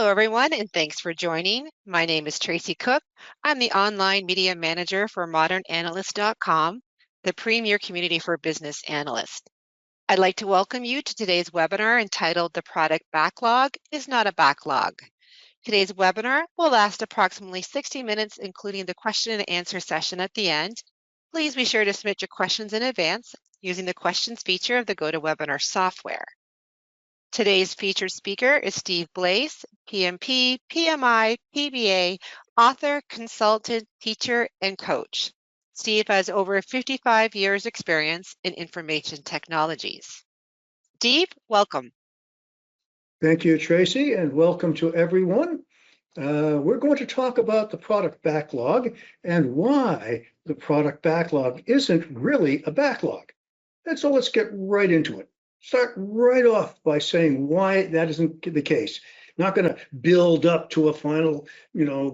Hello, everyone, and thanks for joining. My name is Tracy Cook. I'm the online media manager for ModernAnalyst.com, the premier community for business analysts. I'd like to welcome you to today's webinar entitled The Product Backlog is Not a Backlog. Today's webinar will last approximately 60 minutes, including the question and answer session at the end. Please be sure to submit your questions in advance using the questions feature of the GoToWebinar software. Today's featured speaker is Steve Blaise, PMP, PMI, PBA, author, consultant, teacher, and coach. Steve has over 55 years experience in information technologies. Steve, welcome. Thank you, Tracy, and welcome to everyone. We're going to talk about the product backlog and why the product backlog isn't really a backlog. And so let's get right into it. Start right off by saying why that isn't the case. Not going to build up to a final,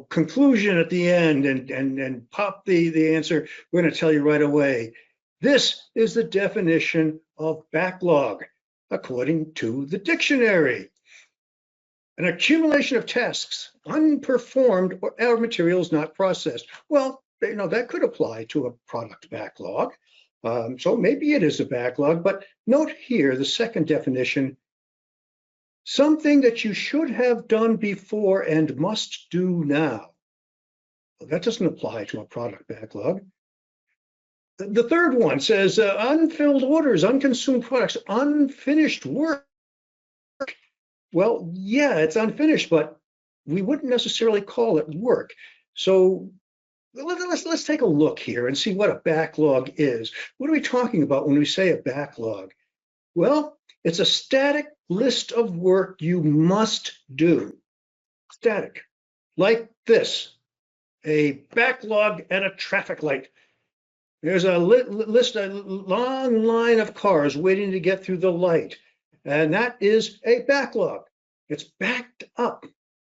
conclusion at the end and pop the answer. We're going to tell you right away. This is the definition of backlog, according to the dictionary. An accumulation of tasks unperformed or materials not processed. Well, that could apply to a product backlog. So maybe it is a backlog, but note here the second definition, something that you should have done before and must do now. Well, that doesn't apply to a product backlog. The third one says unfilled orders, unconsumed products, unfinished work. Well, yeah, it's unfinished, but we wouldn't necessarily call it work. So let's take a look here and see what a backlog is. What are we talking about when we say a backlog? Well, it's a static list of work you must do. Static, like this, a backlog at a traffic light. There's a long line of cars waiting to get through the light, and that is a backlog. It's backed up.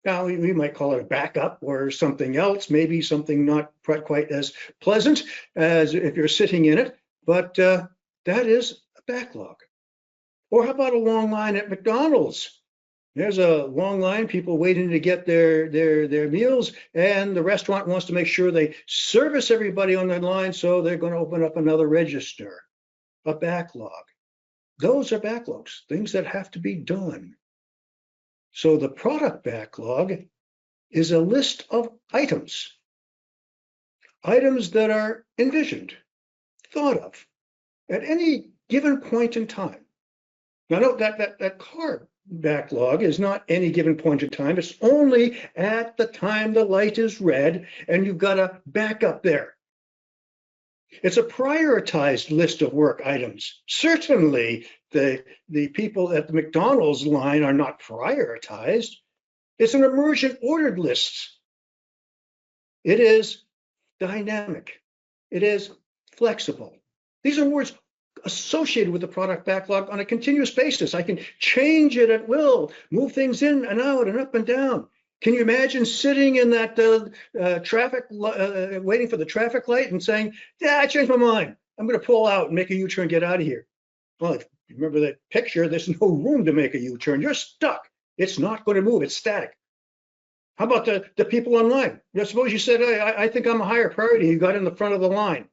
Now, we might call it a backup or something else, maybe something not quite as pleasant as if you're sitting in it, but that is a backlog. Or how about a long line at McDonald's? There's a long line, people waiting to get their meals, and the restaurant wants to make sure they service everybody on the line, so they're going to open up another register, a backlog. Those are backlogs, things that have to be done. So the product backlog is a list of items that are envisioned, thought of at any given point in time. Now note that car backlog is not any given point in time. It's only at the time the light is red and you've got a backup there. It's a prioritized list of work items. Certainly, the people at the McDonald's line are not prioritized. It's an emergent ordered list. It is dynamic. It is flexible. These are words associated with the product backlog on a continuous basis. I can change it at will, move things in and out and up and down. Can you imagine sitting in that waiting for the traffic light and saying, yeah, I changed my mind. I'm going to pull out and make a U-turn, get out of here. Well, if you remember that picture, there's no room to make a U-turn. You're stuck. It's not going to move. It's static. How about the people online? Suppose you said, I think I'm a higher priority. You got in the front of the line.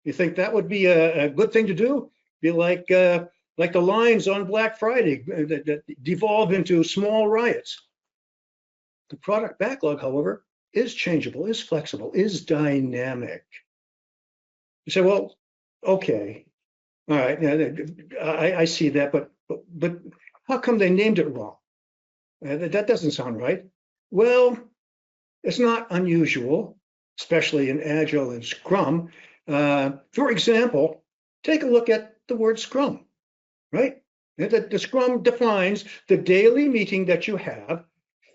You think that would be a good thing to do? Be like the lines on Black Friday that devolve into small riots. The product backlog, however, is changeable, is flexible, is dynamic. You say, well, okay, all right, I see that, but how come they named it wrong? That doesn't sound right. Well, it's not unusual, especially in agile and scrum. For example, take a look at the word scrum, right? The scrum defines the daily meeting that you have,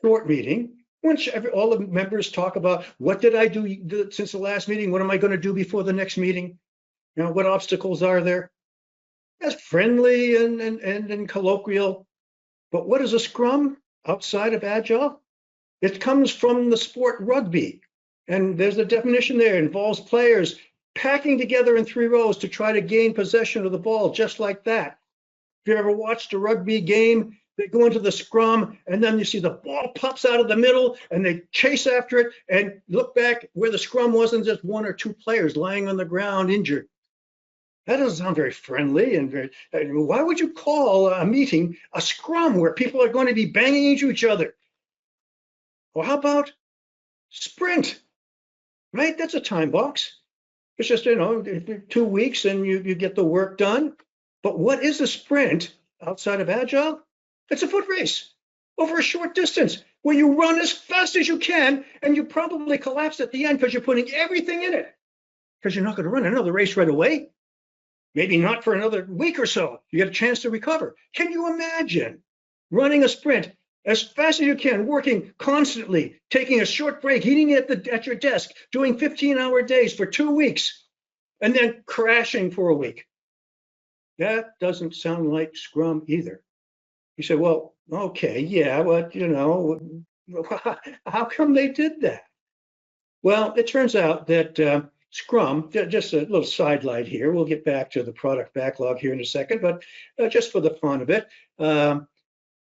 short meeting, which all the members talk about, what did I do since the last meeting? What am I going to do before the next meeting? What obstacles are there? That's friendly and colloquial. But what is a scrum outside of agile? It comes from the sport rugby. And there's a definition there. It involves players packing together in 3 rows to try to gain possession of the ball, just like that. If you ever watched a rugby game, They go into the scrum, and then you see the ball pops out of the middle, and they chase after it, and look back where the scrum wasn't just one or two players lying on the ground injured. That doesn't sound very friendly and very. Why would you call a meeting a scrum where people are going to be banging into each other? Well, how about sprint? Right? That's a time box. It's just, 2 weeks and you get the work done. But what is a sprint outside of agile? It's a foot race over a short distance where you run as fast as you can and you probably collapse at the end because you're putting everything in it. Because you're not going to run another race right away. Maybe not for another week or so. You get a chance to recover. Can you imagine running a sprint as fast as you can, working constantly, taking a short break, eating at your desk, doing 15-hour days for 2 weeks, and then crashing for a week? That doesn't sound like Scrum either. You say, well, okay, yeah, but how come they did that? Well, it turns out that Scrum, just a little sidelight here, we'll get back to the product backlog here in a second, but just for the fun of it,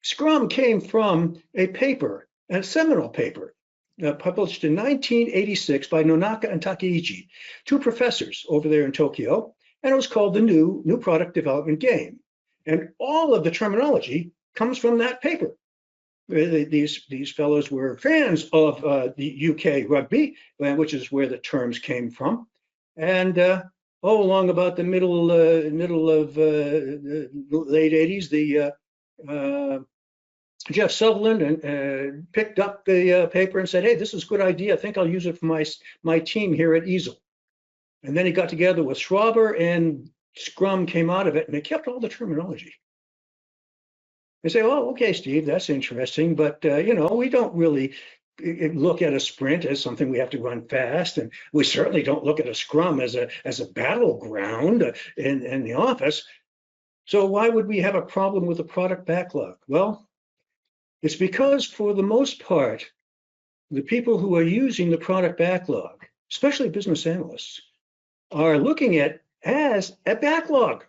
Scrum came from a paper, a seminal paper, published in 1986 by Nonaka and Takeichi, two professors over there in Tokyo, and it was called the New Product Development Game. And all of the terminology comes from that paper. These fellows were fans of the UK rugby, which is where the terms came from. And along about the middle of the late 80s, Jeff Sutherland picked up the paper and said, hey, this is a good idea. I think I'll use it for my team here at Easel. And then he got together with Schwaber, and Scrum came out of it, and they kept all the terminology. They say, oh, okay, Steve, that's interesting, but we don't really look at a sprint as something we have to run fast, and we certainly don't look at a Scrum as a battleground in the office. So why would we have a problem with the product backlog? Well, it's because for the most part, the people who are using the product backlog, especially business analysts, are looking at as a backlog,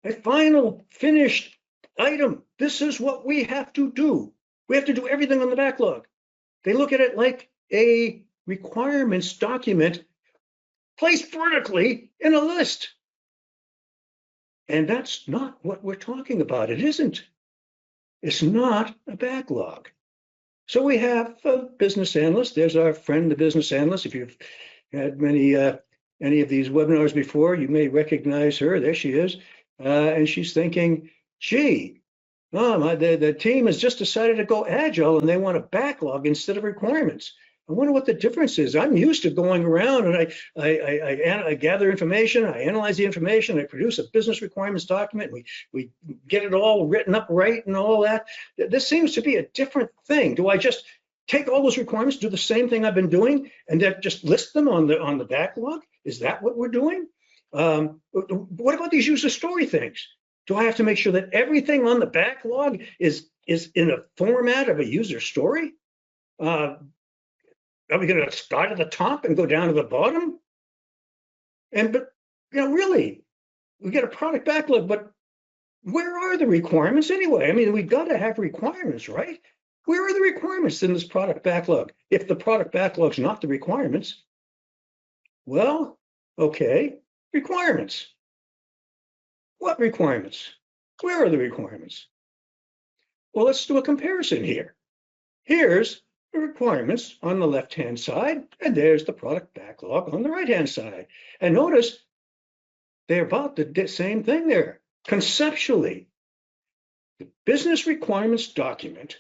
a final finished item. This is what we have to do. We have to do everything on the backlog. They look at it like a requirements document placed vertically in a list. And that's not what we're talking about. It isn't. It's not a backlog. So we have a business analyst. There's our friend, the business analyst. If you've had any of these webinars before, you may recognize her. There she is. And she's thinking, gee, the team has just decided to go agile and they want a backlog instead of requirements. I wonder what the difference is. I'm used to going around and I gather information, I analyze the information, I produce a business requirements document, we get it all written up right and all that. This seems to be a different thing. Do I just take all those requirements, do the same thing I've been doing, and then just list them on the backlog? Is that what we're doing? What about these user story things? Do I have to make sure that everything on the backlog is in a format of a user story? Are we going to start at the top and go down to the bottom? But really, we get a product backlog, but where are the requirements anyway? I mean, we've got to have requirements, right? Where are the requirements in this product backlog? If the product backlog's not the requirements, well, okay, requirements. What requirements? Where are the requirements? Well, let's do a comparison here. Here's the requirements on the left-hand side, and there's the product backlog on the right-hand side. And notice they're about the same thing there. Conceptually, the business requirements document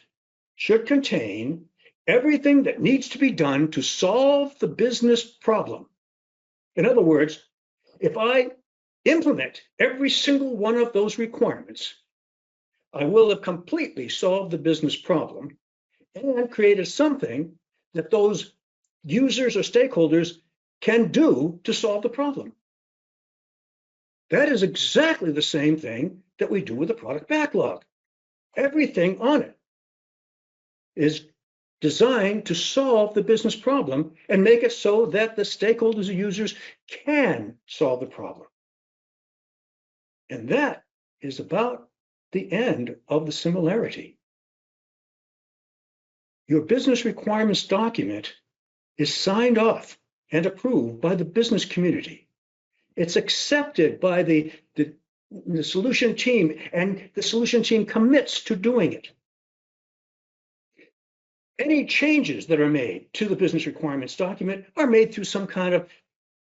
should contain everything that needs to be done to solve the business problem. In other words, if I implement every single one of those requirements, I will have completely solved the business problem and created something that those users or stakeholders can do to solve the problem. That is exactly the same thing that we do with the product backlog. Everything on it is designed to solve the business problem and make it so that the stakeholders or users can solve the problem. And that is about the end of the similarity. Your business requirements document is signed off and approved by the business community. It's accepted by the solution team, and the solution team commits to doing it. Any changes that are made to the business requirements document are made through some kind of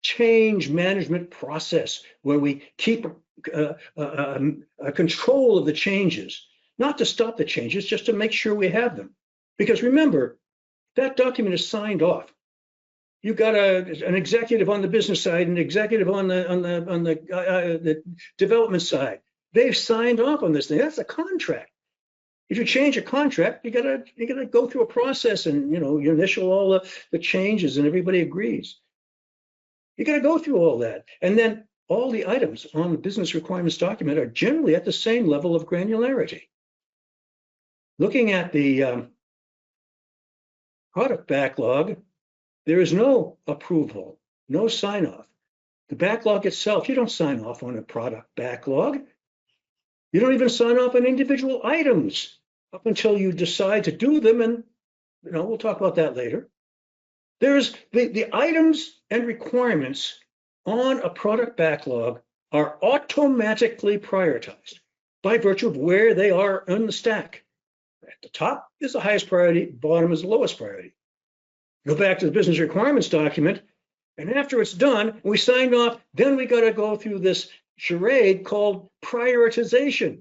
change management process where we keep control of the changes, not to stop the changes, just to make sure we have them. Because remember, that document is signed off. You've got an executive on the business side, an executive on the development side. They've signed off on this thing. That's a contract. If you change a contract, you gotta go through a process, and you initial all the changes, and everybody agrees. You gotta go through all that, and then all the items on the business requirements document are generally at the same level of granularity. Looking at the product backlog, there is no approval, no sign off. The backlog itself, you don't sign off on a product backlog. You don't even sign off on individual items up until you decide to do them, and we'll talk about that later. There's the items and requirements on a product backlog are automatically prioritized by virtue of where they are on the stack. At the top is the highest priority, bottom is the lowest priority. Go back to the business requirements document, and after it's done, we signed off, then we got to go through this charade called prioritization,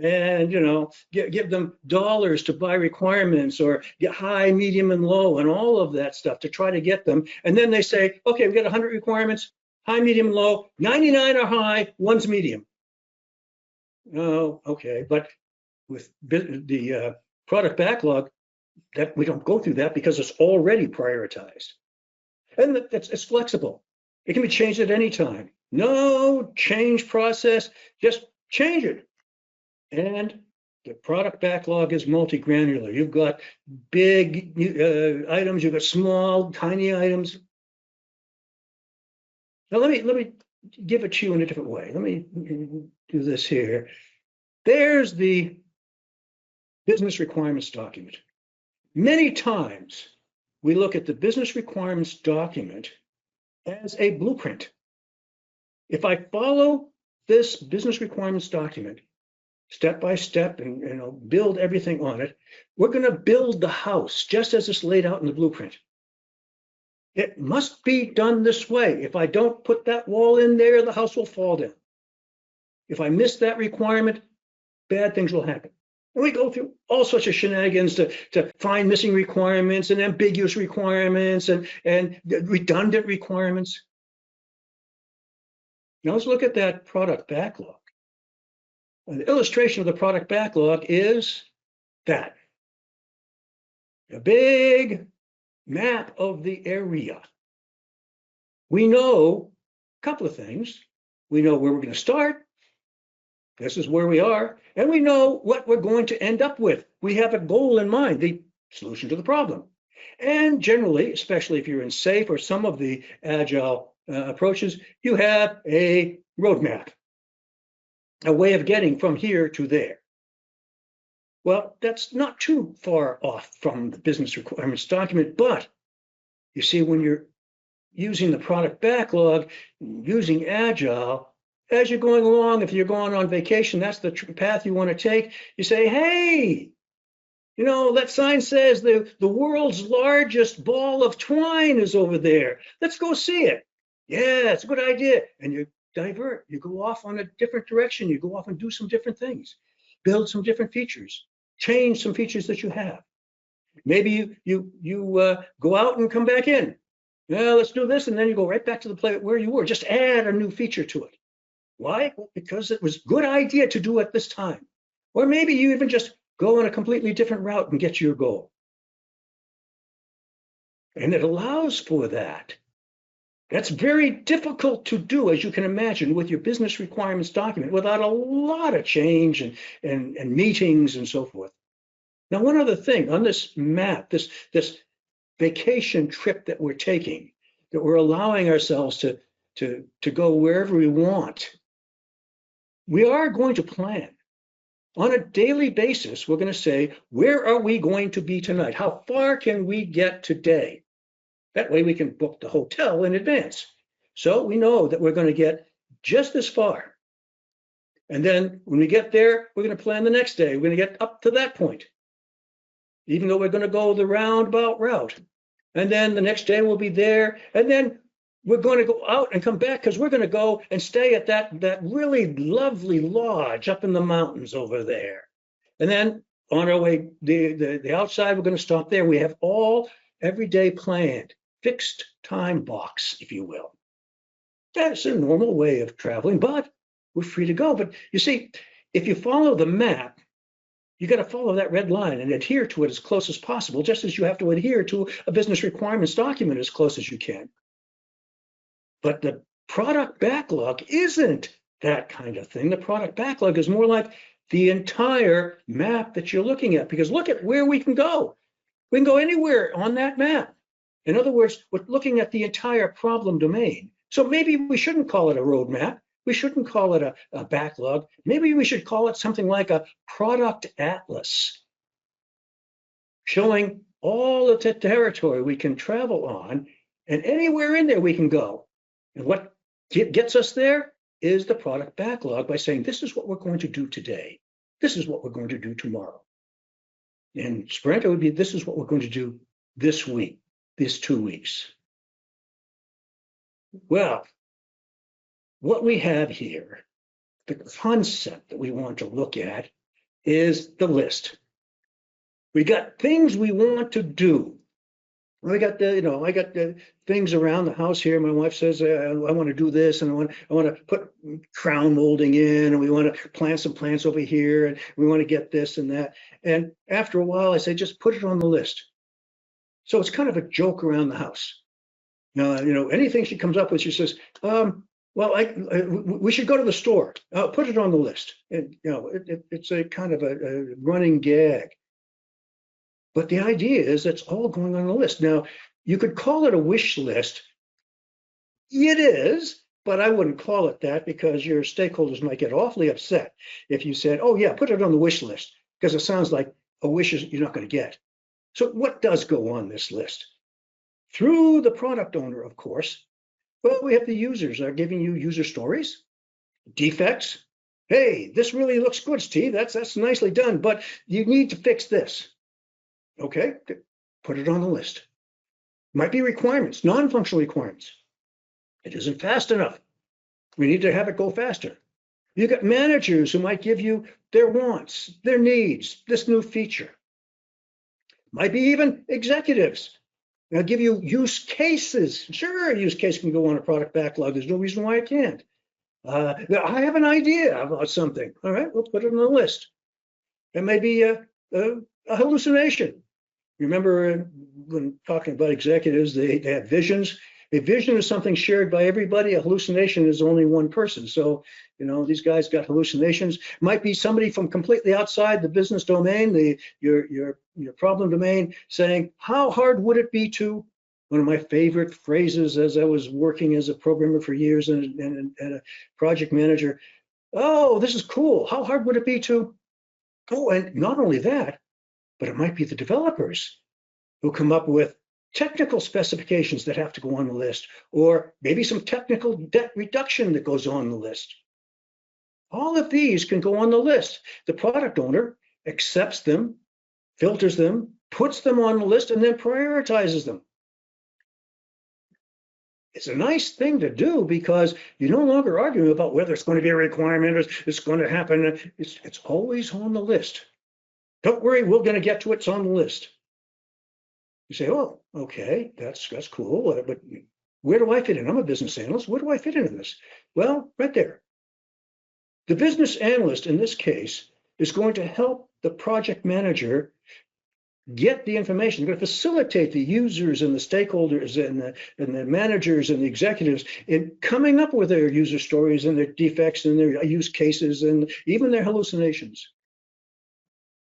and give them dollars to buy requirements, or get high, medium, and low, and all of that stuff to try to get them. And then they say, okay, we've got 100 requirements, high, medium, low, 99 are high, one's medium. Oh, okay, but with the product backlog, that we don't go through that because it's already prioritized. And it's flexible. It can be changed at any time. No change process, just change it. And the product backlog is multi-granular. You've got big items, you've got small, tiny items. Now let me give it to you in a different way. Let me do this here. There's the business requirements document. Many times we look at the business requirements document as a blueprint. If I follow this business requirements document step by step and build everything on it, we're going to build the house just as it's laid out in the blueprint. It must be done this way. If I don't put that wall in there, the house will fall down. If I miss that requirement, bad things will happen. And we go through all sorts of shenanigans to find missing requirements and ambiguous requirements and redundant requirements. Now let's look at that product backlog. An illustration of the product backlog is that. A big map of the area. We know a couple of things. We know where we're going to start. This is where we are. And we know what we're going to end up with. We have a goal in mind, the solution to the problem. And generally, especially if you're in SAFe or some of the agile approaches, you have a roadmap, a way of getting from here to there. Well, that's not too far off from the business requirements document, but you see, when you're using the product backlog, using agile, as you're going along, if you're going on vacation, that's the path you want to take. You say, hey, that sign says the world's largest ball of twine is over there. Let's go see it. Yeah, it's a good idea. And you divert. You go off on a different direction. You go off and do some different things, build some different features, change some features that you have. Maybe you go out and come back in. Yeah, let's do this, and then you go right back to the place where you were. Just add a new feature to it. Why? Because it was a good idea to do at this time. Or maybe you even just go on a completely different route and get to your goal. And it allows for that. That's very difficult to do, as you can imagine, with your business requirements document without a lot of change and meetings and so forth. Now, one other thing on this map, this vacation trip that we're taking, that we're allowing ourselves to go wherever we want, we are going to plan. On a daily basis, we're going to say, where are we going to be tonight? How far can we get today? That way we can book the hotel in advance. So we know that we're going to get just this far. And then when we get there, we're going to plan the next day. We're going to get up to that point, even though we're going to go the roundabout route. And then the next day we'll be there. And then we're going to go out and come back because we're going to go and stay at that really lovely lodge up in the mountains over there. And then on our way, the outside, we're going to stop there. We have all every day planned, fixed time box, if you will. That's a normal way of traveling, but we're free to go. But you see, if you follow the map, you got to follow that red line and adhere to it as close as possible, just as you have to adhere to a business requirements document as close as you can. But the product backlog isn't that kind of thing. The product backlog is more like the entire map that you're looking at, because look at where we can go. We can go anywhere on that map. In other words, we're looking at the entire problem domain. So maybe we shouldn't call it a roadmap. We shouldn't call it a backlog. Maybe we should call it something like a product atlas, showing all of the territory we can travel on, and anywhere in there we can go. And what gets us there is the product backlog, by saying, this is what we're going to do today. This is what we're going to do tomorrow. In sprint, it would be, this is what we're going to do this week, these 2 weeks. Well, what we have here, the concept that we want to look at, is the list. We got things we want to do. I got the things around the house here. My wife says, I want to do this, and I want to put crown molding in, and we want to plant some plants over here, and we want to get this and that. And after a while, I say, just put it on the list. So it's kind of a joke around the house. Anything she comes up with, she says, well, we should go to the store. Put it on the list. And it's a kind of a running gag. But the idea is it's all going on the list. Now, you could call it a wish list. It is, but I wouldn't call it that, because your stakeholders might get awfully upset if you said, oh yeah, put it on the wish list, because it sounds like a wish you're not going to get. So what does go on this list? Through the product owner, of course. Well, we have the users are giving you user stories, defects. Hey, this really looks good, Steve. That's nicely done, but you need to fix this. Okay, put it on the list. Might be requirements, non-functional requirements. It isn't fast enough. We need to have it go faster. You got managers who might give you their wants, their needs, this new feature. Might be even executives. They'll give you use cases. Sure, a use case can go on a product backlog. There's no reason why it can't. I have an idea about something. All right, we'll put it on the list. It may be a hallucination. Remember when talking about executives, they have visions. A vision is something shared by everybody. A hallucination is only one person. So, these guys got hallucinations. Might be somebody from completely outside the business domain, your problem domain, saying, how hard would it be to, one of my favorite phrases as I was working as a programmer for years and a project manager, oh, this is cool. How hard would it be to, and not only that, but it might be the developers who come up with technical specifications that have to go on the list, or maybe some technical debt reduction that goes on the list. All of these can go on the list. The product owner accepts them, filters them, puts them on the list, and then prioritizes them. It's a nice thing to do, because you're no longer arguing about whether it's going to be a requirement or it's going to happen. It's always on the list. Don't worry, we're going to get to it. It's on the list. You say, oh, okay, that's cool. But where do I fit in? I'm a business analyst. Where do I fit in this? Well, right there. The business analyst in this case is going to help the project manager get the information. They're going to facilitate the users and the stakeholders and the managers and the executives in coming up with their user stories and their defects and their use cases and even their hallucinations.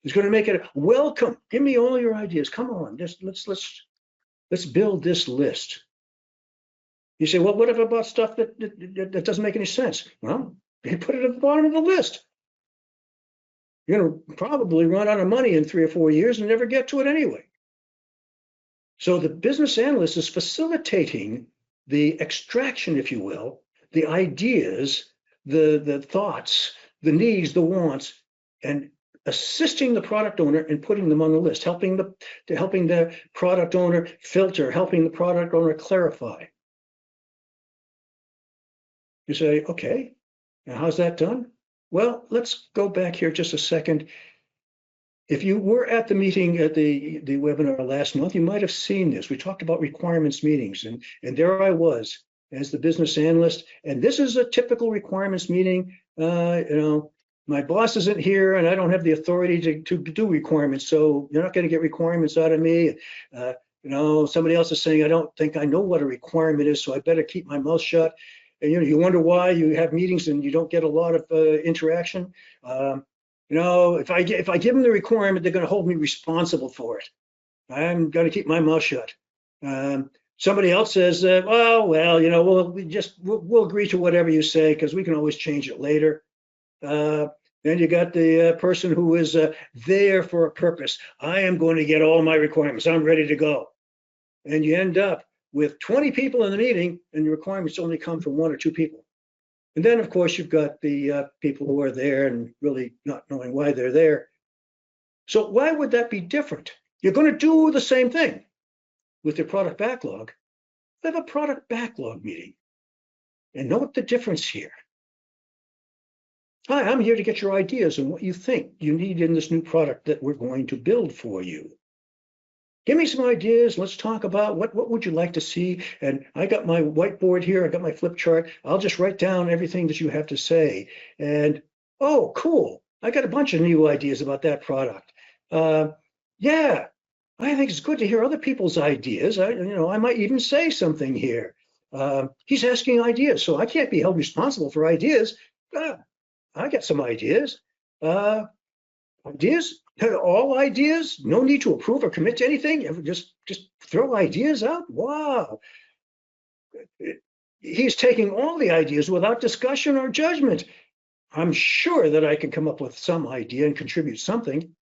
He's going to make it welcome. Give me all your ideas. Come on, just let's build this list. You say, well, what about stuff that doesn't make any sense? Well, they put it at the bottom of the list. You're going to probably run out of money in 3 or 4 years and never get to it anyway. So the business analyst is facilitating the extraction, if you will, the ideas, the thoughts, the needs, the wants, and assisting the product owner in putting them on the list, helping the product owner filter, helping the product owner clarify. You say, okay, now how's that done? Well, let's go back here just a second. If you were at the meeting at the webinar last month, you might have seen this. We talked about requirements meetings, and there I was as the business analyst. And this is a typical requirements meeting. My boss isn't here, and I don't have the authority to do requirements, so you're not going to get requirements out of me. Somebody else is saying, I don't think I know what a requirement is, so I better keep my mouth shut. And you wonder why you have meetings and you don't get a lot of interaction. If I give them the requirement, they're going to hold me responsible for it. I'm going to keep my mouth shut. Somebody else says, we'll agree to whatever you say because we can always change it later. Then you got the person who is there for a purpose. I am going to get all my requirements. I'm ready to go. And you end up with 20 people in the meeting, and the requirements only come from 1 or 2 people. And then, of course, you've got the people who are there and really not knowing why they're there. So why would that be different? You're going to do the same thing with your product backlog. Have a product backlog meeting and note the difference here. Hi, I'm here to get your ideas on what you think you need in this new product that we're going to build for you. Give me some ideas. Let's talk about what would you like to see? And I got my whiteboard here. I got my flip chart. I'll just write down everything that you have to say. And, oh, cool. I got a bunch of new ideas about that product. Yeah, I think it's good to hear other people's ideas. I might even say something here. He's asking ideas, so I can't be held responsible for ideas. I got some ideas. Ideas? All ideas? No need to approve or commit to anything? Just throw ideas out? Wow. He's taking all the ideas without discussion or judgment. I'm sure that I can come up with some idea and contribute something.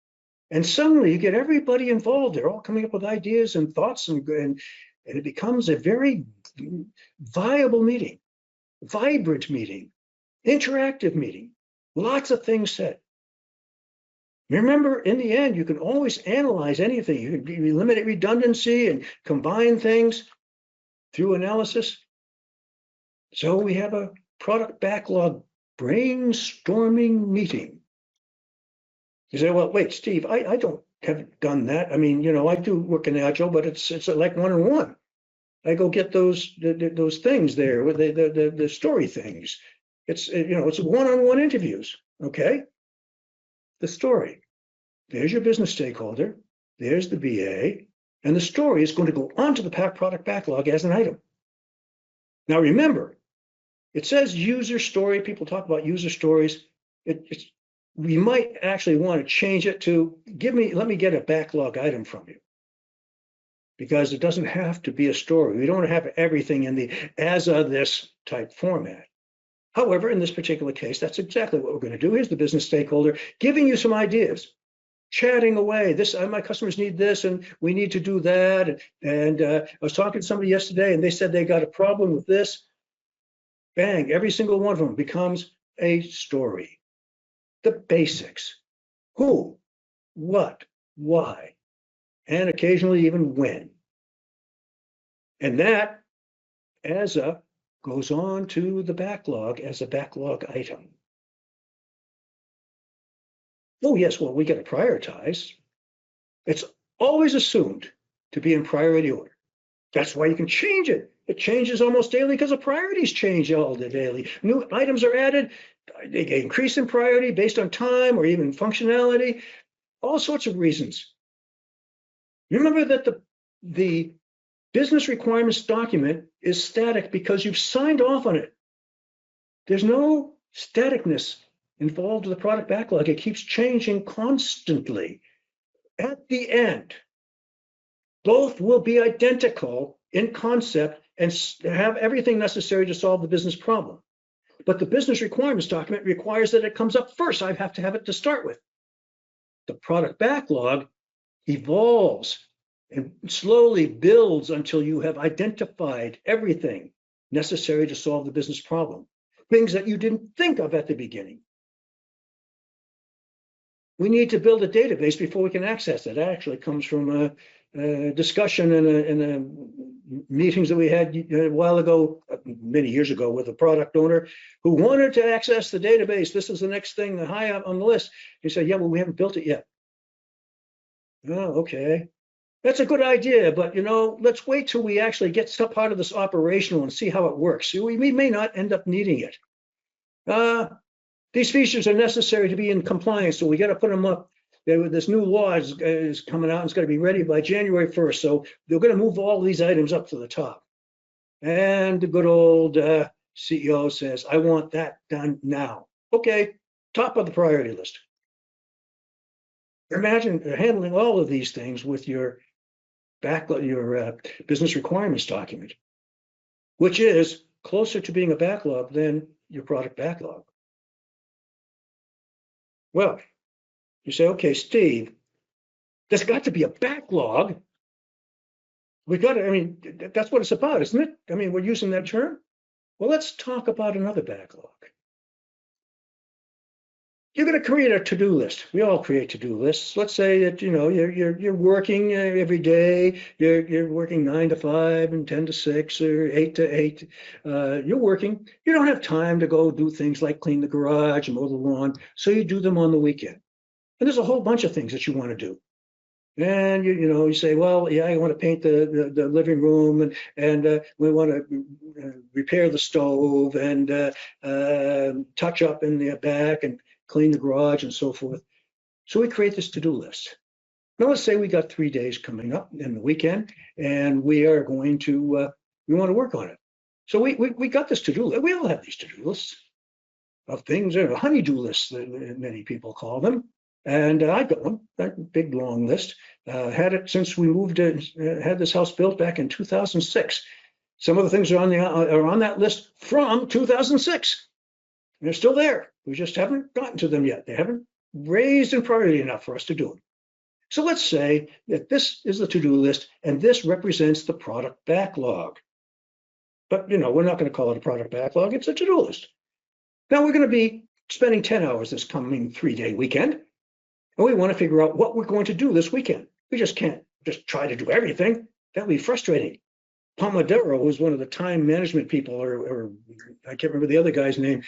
And suddenly you get everybody involved. They're all coming up with ideas and thoughts, and it becomes a very viable meeting, vibrant meeting, interactive meeting, lots of things said. Remember, in the end, you can always analyze anything. You can eliminate redundancy and combine things through analysis. So we have a product backlog brainstorming meeting. You say, well, wait, Steve, I haven't done that. I mean, I do work in agile, but it's like one-on-one. I go get those things there with the story things. It's one-on-one interviews. Okay. The story. There's your business stakeholder. There's the BA. And the story is going to go onto the product backlog as an item. Now, remember, it says user story. People talk about user stories. We might actually want to change it to let me get a backlog item from you. Because it doesn't have to be a story. We don't have everything in the as of this type format. However, in this particular case, that's exactly what we're going to do. Here's the business stakeholder giving you some ideas, chatting away. My customers need this, and we need to do that. And I was talking to somebody yesterday, and they said they got a problem with this. Bang! Every single one of them becomes a story. The basics: who, what, why, and occasionally even when. And that, goes on to the backlog as a backlog item. Oh, yes, well, we got to prioritize. It's always assumed to be in priority order. That's why you can change it. It changes almost daily because the priorities change all the daily. New items are added. They increase in priority based on time or even functionality, all sorts of reasons. Remember that the business requirements document is static because you've signed off on it. There's no staticness involved with the product backlog. It keeps changing constantly. At the end, both will be identical in concept and have everything necessary to solve the business problem. But the business requirements document requires that it comes up first. I have to have it to start with. The product backlog evolves and slowly builds until you have identified everything necessary to solve the business problem, things that you didn't think of at the beginning. We need to build a database before we can access it. That actually comes from a discussion in meetings that we had a while ago, many years ago, with a product owner who wanted to access the database. This is the next thing high up on the list. He said, yeah, well, we haven't built it yet. Oh, okay. That's a good idea, but let's wait till we actually get some part of this operational and see how it works. We may not end up needing it. These features are necessary to be in compliance, so we got to put them up. This new law is coming out and it's going to be ready by January 1st. So they're going to move all these items up to the top. And the good old CEO says, I want that done now. Okay, top of the priority list. Imagine handling all of these things with your business requirements document, which is closer to being a backlog than your product backlog. Well, you say, okay, Steve, there's got to be a backlog. That's what it's about, isn't it? We're using that term. Well, let's talk about another backlog. You're going to create a to-do list. We all create to-do lists. Let's say that you're working every day. You're working 9 to 5 and 10 to 6 or 8 to 8. You're working. You don't have time to go do things like clean the garage and mow the lawn, so you do them on the weekend. And there's a whole bunch of things that you want to do. And you say, well, yeah, I want to paint the living room, and we want to repair the stove and touch up in the back and clean the garage and so forth. So we create this to-do list. Now let's say we got 3 days coming up in the weekend, and we are going to we want to work on it. So we got this to-do list. We all have these to-do lists of things, honey-do lists, many people call them. And I've got one, that big long list. Had it since we moved had this house built back in 2006. Some of the things are on that list from 2006. And they're still there. We just haven't gotten to them yet. They haven't raised in priority enough for us to do them. So let's say that this is the to-do list, and this represents the product backlog. But we're not going to call it a product backlog. It's a to-do list. Now we're going to be spending 10 hours this coming 3-day weekend. And we want to figure out what we're going to do this weekend. We just can't just try to do everything. That would be frustrating. Pomodoro, who's one of the time management people, or I can't remember the other guy's name,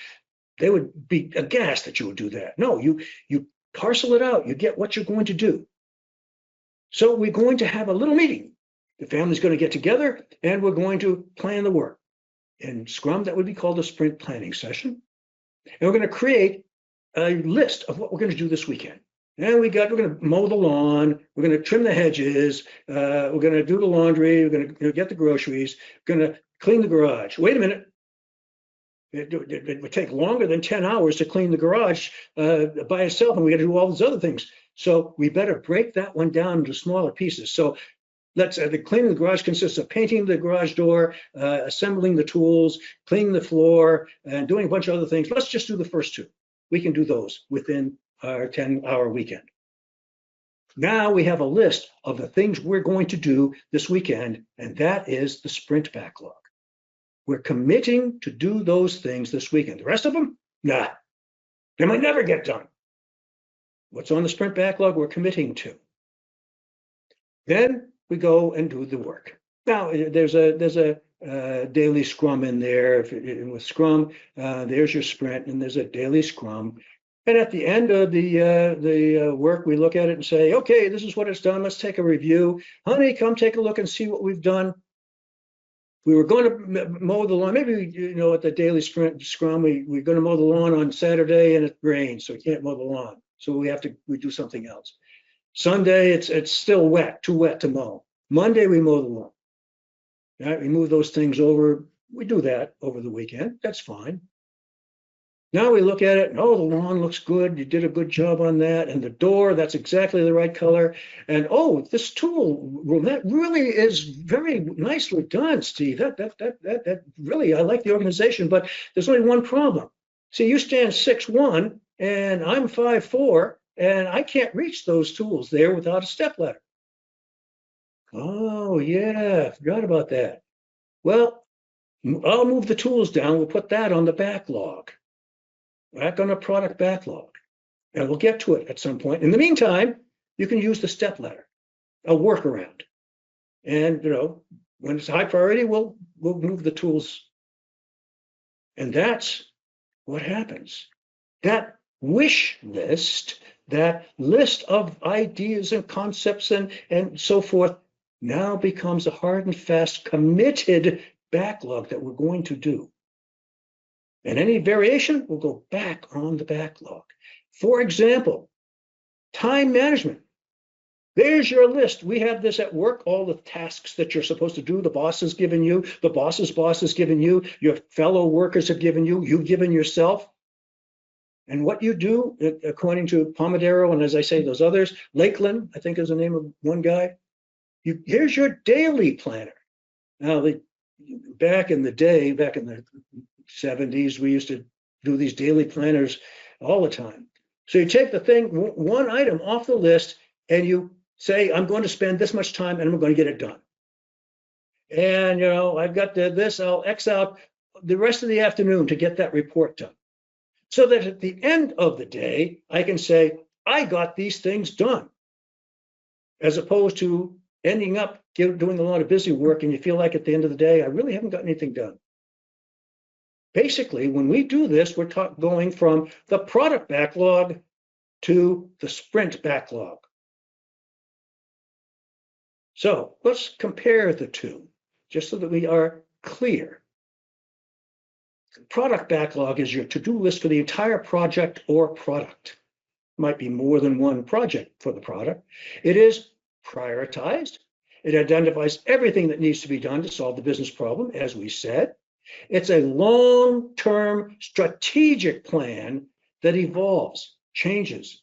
they would be aghast that you would do that. No, you parcel it out. You get what you're going to do. So we're going to have a little meeting. The family's going to get together, and we're going to plan the work. In Scrum, that would be called a sprint planning session. And we're going to create a list of what we're going to do this weekend. And we're going to mow the lawn, we're going to trim the hedges, we're going to do the laundry, we're going to get the groceries, we're going to clean the garage. Wait a minute. It would take longer than 10 hours to clean the garage by itself, and we got to do all these other things. So we better break that one down into smaller pieces. So the cleaning the garage consists of painting the garage door, assembling the tools, cleaning the floor, and doing a bunch of other things. Let's just do the first two. We can do those within our 10-hour weekend. Now we have a list of the things we're going to do this weekend, and that is the sprint backlog. We're committing to do those things this weekend. The rest of them, nah, they might never get done. What's on the sprint backlog we're committing to. Then we go and do the work. Now there's a daily scrum in there. With Scrum, there's your sprint, and there's a daily scrum. And at the end of the work, we look at it and say, okay, this is what it's done. Let's take a review. Honey, come take a look and see what we've done. We were going to mow the lawn. Maybe, at the daily sprint scrum, we're going to mow the lawn on Saturday, and it rains, so we can't mow the lawn. So we do something else. Sunday, it's still wet, too wet to mow. Monday, we mow the lawn. Right? We move those things over. We do that over the weekend. That's fine. Now we look at it, and the lawn looks good. You did a good job on that. And the door, that's exactly the right color. And this tool room, that really is very nicely done, Steve. That really, I like the organization, but there's only one problem. See, you stand 6'1", and I'm 5'4", and I can't reach those tools there without a step ladder. Oh, yeah, forgot about that. Well, I'll move the tools down. We'll put that on the backlog, back on the product backlog. And we'll get to it at some point. In the meantime, you can use the step ladder, a workaround. And when it's high priority, we'll move the tools. And that's what happens. That wish list, that list of ideas and concepts and so forth, now becomes a hard and fast committed backlog that we're going to do. And any variation will go back on the backlog. For example, time management. There's your list. We have this at work, all the tasks that you're supposed to do. The boss has given you, the boss's boss has given you, your fellow workers have given you, you've given yourself. And what you do, according to Pomodoro, and as I say, those others, Lakeland, I think is the name of one guy, here's your daily planner. Now, back in the day, back in the 70s, we used to do these daily planners all the time. So you take the thing, one item off the list, and you say, I'm going to spend this much time and I'm going to get it done. And, I've got this, I'll X out the rest of the afternoon to get that report done. So that at the end of the day, I can say, I got these things done. As opposed to ending up doing a lot of busy work and you feel like at the end of the day, I really haven't got anything done. Basically, when we do this, we're going from the product backlog to the sprint backlog. So let's compare the two, just so that we are clear. Product backlog is your to-do list for the entire project or product. Might be more than one project for the product. It is prioritized. It identifies everything that needs to be done to solve the business problem, as we said. It's a long-term strategic plan that evolves, changes.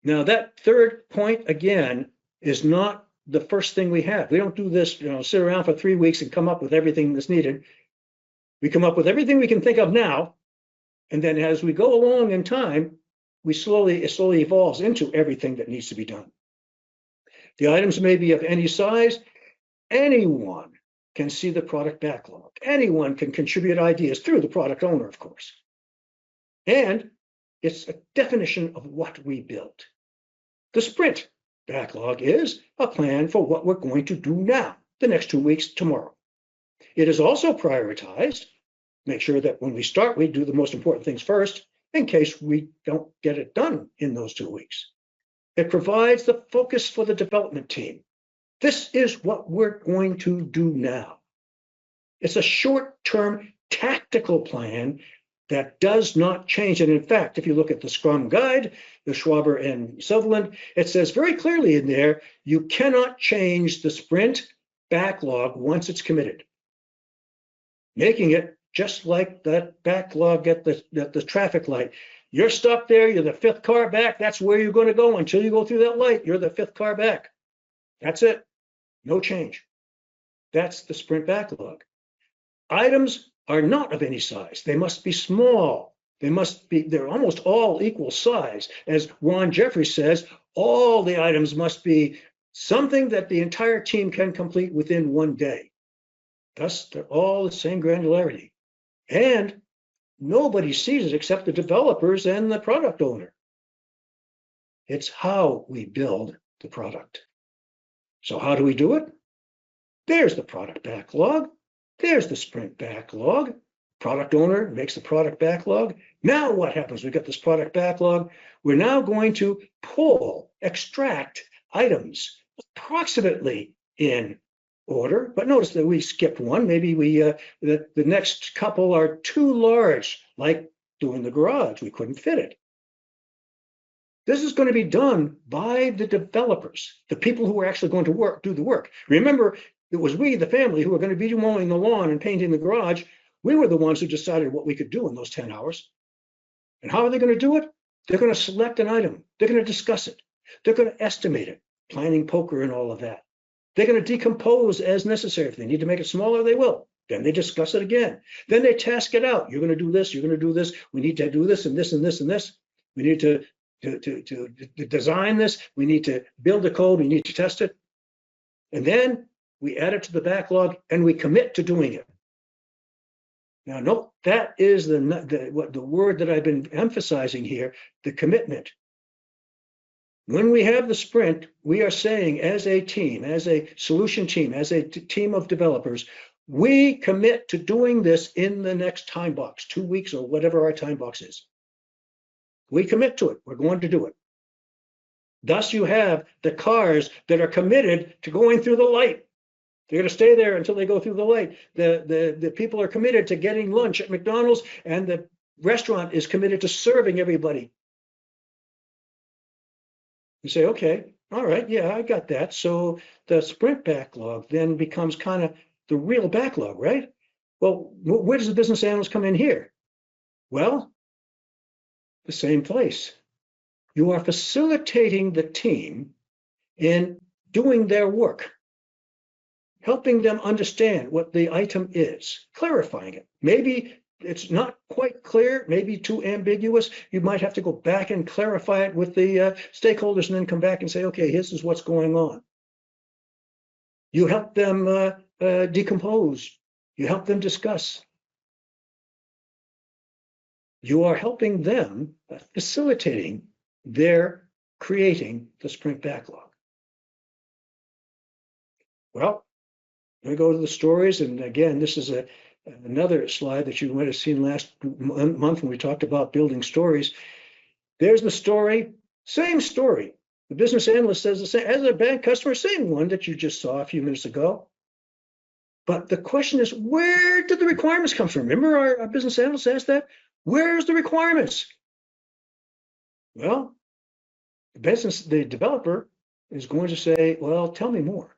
Now, that third point, again, is not the first thing we have. We don't do this, sit around for 3 weeks and come up with everything that's needed. We come up with everything we can think of now, and then as we go along in time, it slowly evolves into everything that needs to be done. The items may be of any size. Anyone can see the product backlog. Anyone can contribute ideas through the product owner, of course. And it's a definition of what we built. The sprint backlog is a plan for what we're going to do now, the next 2 weeks, tomorrow. It is also prioritized. Make sure that when we start, we do the most important things first, in case we don't get it done in those 2 weeks. It provides the focus for the development team. This is what we're going to do now. It's a short-term tactical plan that does not change. And in fact, if you look at the Scrum guide, the Schwaber and Sutherland, it says very clearly in there, you cannot change the sprint backlog once it's committed, making it just like that backlog at the traffic light. You're stuck there, you're the 5th car back, that's where you're going to go until you go through that light, you're the 5th car back. That's it, no change. That's the sprint backlog. Items are not of any size. They must be small. They're almost all equal size. As Ron Jeffrey says, all the items must be something that the entire team can complete within 1 day. Thus, they're all the same granularity. And nobody sees it except the developers and the product owner. It's how we build the product. So how do we do it? There's the product backlog. There's the sprint backlog. Product owner makes the product backlog. Now what happens? We've got this product backlog. We're now going to extract items approximately in order. But notice that we skipped one. Maybe the next couple are too large, like doing the garage. We couldn't fit it. This is going to be done by the developers, the people who are actually going to do the work. Remember, it was we, the family, who were going to be mowing the lawn and painting the garage. We were the ones who decided what we could do in those 10 hours. And how are they going to do it? They're going to select an item. They're going to discuss it. They're going to estimate it, planning poker and all of that. They're going to decompose as necessary. If they need to make it smaller, they will. Then they discuss it again. Then they task it out. You're going to do this. You're going to do this. We need to do this and this and this and this. We need to design this. We need to build the code. We need to test it. And then we add it to the backlog and we commit to doing it. Now, note that is the word that I've been emphasizing here, the commitment. When we have the sprint, we are saying as a team, as a solution team, as a team of developers, we commit to doing this in the next time box, 2 weeks or whatever our time box is. We commit to it. We're going to do it. Thus, you have the cars that are committed to going through the light. They're going to stay there until they go through the light. The people are committed to getting lunch at McDonald's, and the restaurant is committed to serving everybody. You say, okay, all right, yeah, I got that. So the sprint backlog then becomes kind of the real backlog, right? Well, where does the business analyst come in here? Well, the same place. You are facilitating the team in doing their work, helping them understand what the item is, clarifying it. Maybe it's not quite clear, maybe too ambiguous. You might have to go back and clarify it with the stakeholders and then come back and say, okay, this is what's going on. You help them decompose. You help them discuss. You are helping them, facilitating their creating the sprint backlog. Well, we go to the stories, and again, this is another slide that you might have seen last month when we talked about building stories. There's the story, same story. The business analyst says the same as a bank customer, same one that you just saw a few minutes ago. But the question is, where did the requirements come from? Remember our business analyst asked that? Where's the requirements? Well, the developer is going to say, well, tell me more.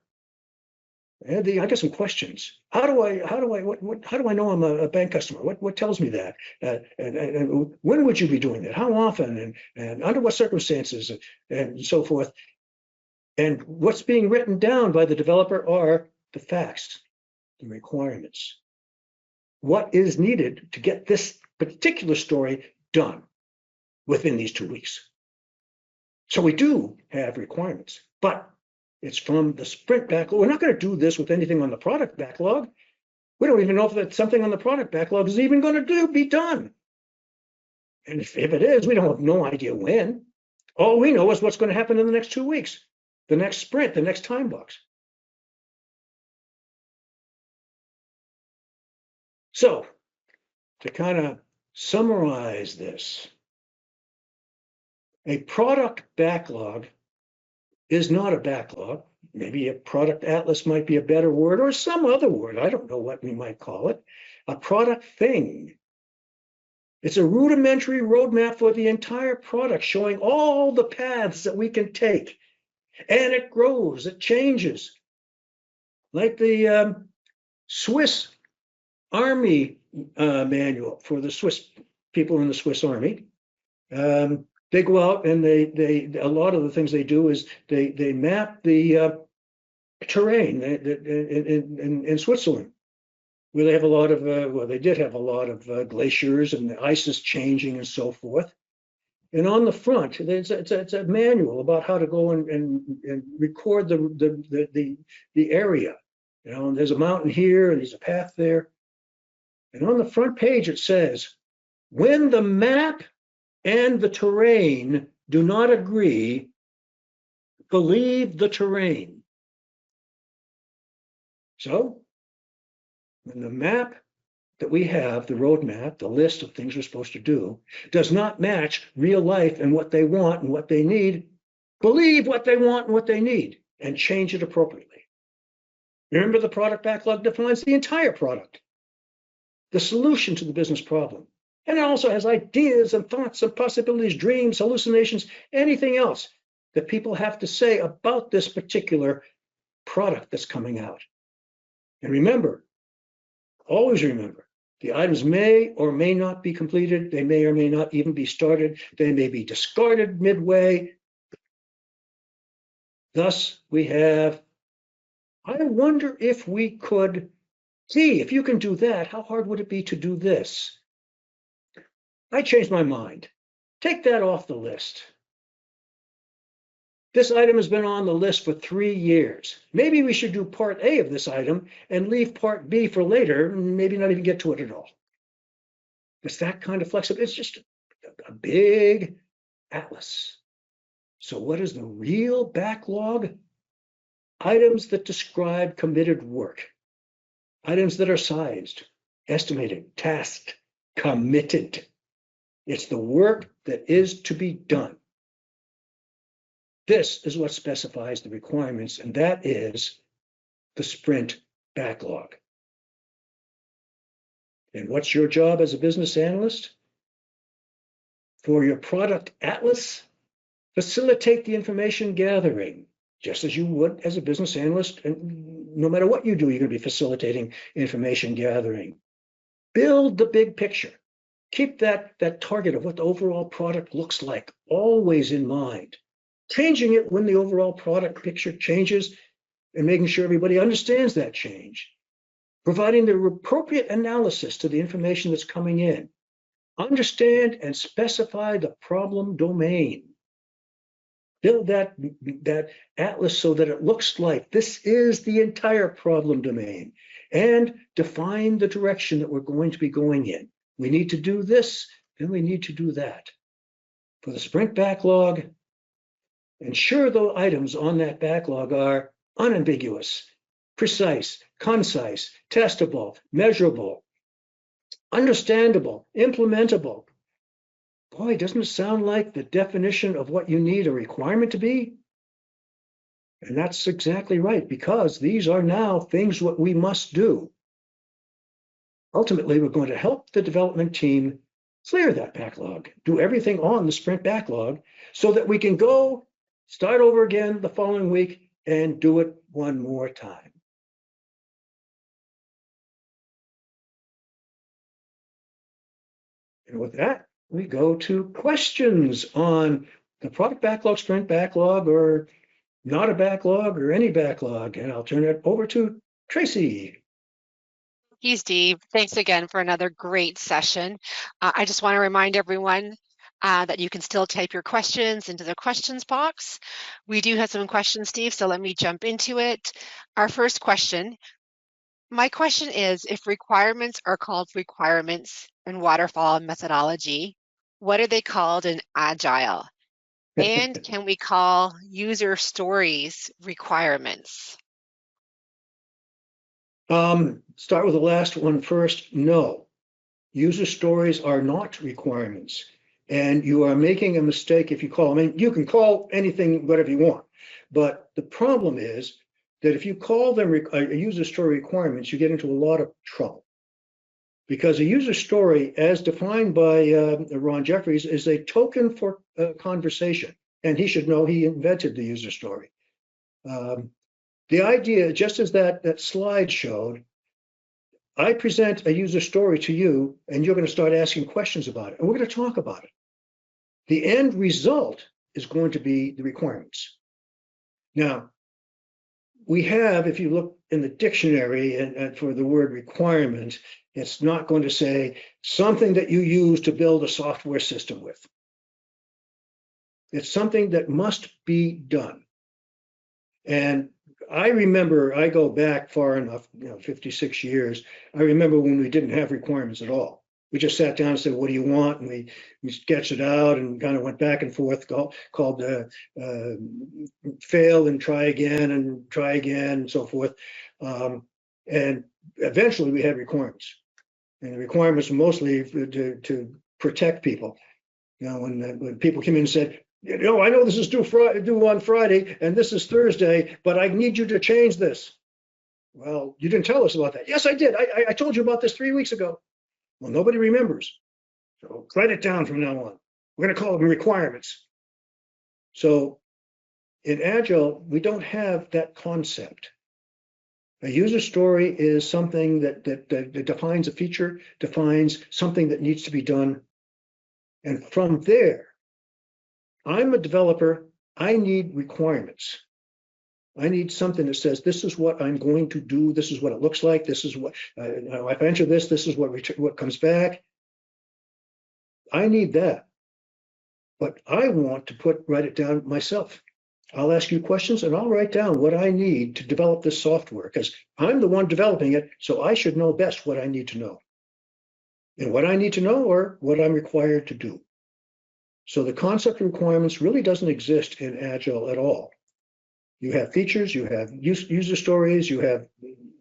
And I got some questions. How do I know I'm a bank customer? What tells me that? And when would you be doing that? How often? And under what circumstances? And so forth. And what's being written down by the developer are the facts, the requirements. What is needed to get this particular story done within these 2 weeks? So we do have requirements, but it's from the sprint backlog. We're not going to do this with anything on the product backlog. We don't even know if that something on the product backlog is even going to be done. And if it is, we don't have no idea when. All we know is what's going to happen in the next 2 weeks, the next sprint, the next time box. So to kind of summarize this, a product backlog is not a backlog. Maybe a product atlas might be a better word, or some other word. I don't know what we might call it. A product thing. It's a rudimentary roadmap for the entire product, showing all the paths that we can take. And it grows, it changes. Like the Swiss Army manual for the Swiss people in the Swiss Army. They go out and a lot of the things they do is they map the terrain in Switzerland, where they have a lot of well, they did have a lot of glaciers and the ice is changing and so forth. And on the front, it's a manual about how to go and record the area. You know, and there's a mountain here and there's a path there. And on the front page it says, when the map and the terrain do not agree, believe the terrain. So when the map that we have, the roadmap, the list of things we're supposed to do, does not match real life and what they want and what they need, believe what they want and what they need and change it appropriately. Remember, the product backlog defines the entire product, the solution to the business problem. And it also has ideas and thoughts and possibilities, dreams, hallucinations, anything else that people have to say about this particular product that's coming out. And remember, always remember, the items may or may not be completed. They may or may not even be started. They may be discarded midway. Thus, we have, I wonder if we could see, if you can do that, how hard would it be to do this? I changed my mind. Take that off the list. This item has been on the list for 3 years. Maybe we should do part A of this item and leave part B for later, maybe not even get to it at all. It's that kind of flexible. It's just a big atlas. So what is the real backlog? Items that describe committed work. Items that are sized, estimated, tasked, committed. It's the work that is to be done. This is what specifies the requirements, and that is the sprint backlog. And what's your job as a business analyst? For your product atlas, facilitate the information gathering, just as you would as a business analyst. And no matter what you do, you're going to be facilitating information gathering. Build the big picture. Keep that target of what the overall product looks like always in mind. Changing it when the overall product picture changes and making sure everybody understands that change. Providing the appropriate analysis to the information that's coming in. Understand and specify the problem domain. Build that atlas so that it looks like this is the entire problem domain, and define the direction that we're going to be going in. We need to do this, then we need to do that. For the sprint backlog, ensure the items on that backlog are unambiguous, precise, concise, testable, measurable, understandable, implementable. Boy, doesn't it sound like the definition of what you need a requirement to be? And that's exactly right, because these are now things what we must do. Ultimately, we're going to help the development team clear that backlog, do everything on the sprint backlog so that we can go start over again the following week and do it one more time. And with that, we go to questions on the product backlog, sprint backlog, or not a backlog, or any backlog. And I'll turn it over to Tracy. Thank you, Steve. Thanks again for another great session. I just want to remind everyone that you can still type your questions into the questions box. We do have some questions, Steve, so let me jump into it. Our first question. My question is, if requirements are called requirements in waterfall methodology, what are they called in agile? And can we call user stories requirements? Start with the last one first. No, user stories are not requirements. And you are making a mistake if you call them. I mean, you can call anything whatever you want. But the problem is that if you call them a user story requirements, you get into a lot of trouble. Because a user story, as defined by Ron Jeffries, is a token for conversation. And he should know he invented the user story. The idea, just as that slide showed, I present a user story to you, and you're going to start asking questions about it. And we're going to talk about it. The end result is going to be the requirements. Now, we have, if you look in the dictionary and for the word requirement, it's not going to say something that you use to build a software system with. It's something that must be done. And I remember, I go back far enough, 56 years. I remember when we didn't have requirements at all. We just sat down and said, what do you want? And we sketched it out and kind of went back and forth, called fail and try again and so forth. And eventually we had requirements. And the requirements were mostly to protect people. When people came in and said, I know this is due on Friday and this is Thursday, but I need you to change this. Well, you didn't tell us about that. Yes, I did. I told you about this 3 weeks ago. Well, nobody remembers. So write it down from now on. We're going to call them requirements. So in Agile, we don't have that concept. A user story is something that defines a feature, defines something that needs to be done. And from there, I'm a developer. I need requirements. I need something that says, this is what I'm going to do. This is what it looks like. This is what, if I enter this is what comes back. I need that. but I want to write it down myself. I'll ask you questions and I'll write down what I need to develop this software because I'm the one developing it, so I should know best what I need to know. And what I need to know or what I'm required to do. So the concept of requirements really doesn't exist in Agile at all. You have features, you have user stories, you have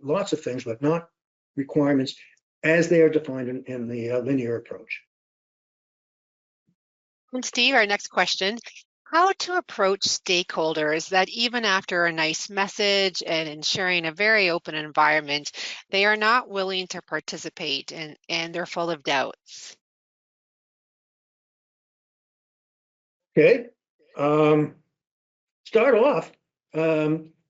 lots of things, but not requirements as they are defined in the linear approach. And Steve, our next question, how to approach stakeholders that even after a nice message and ensuring a very open environment, they are not willing to participate and they're full of doubts. Okay. Start off.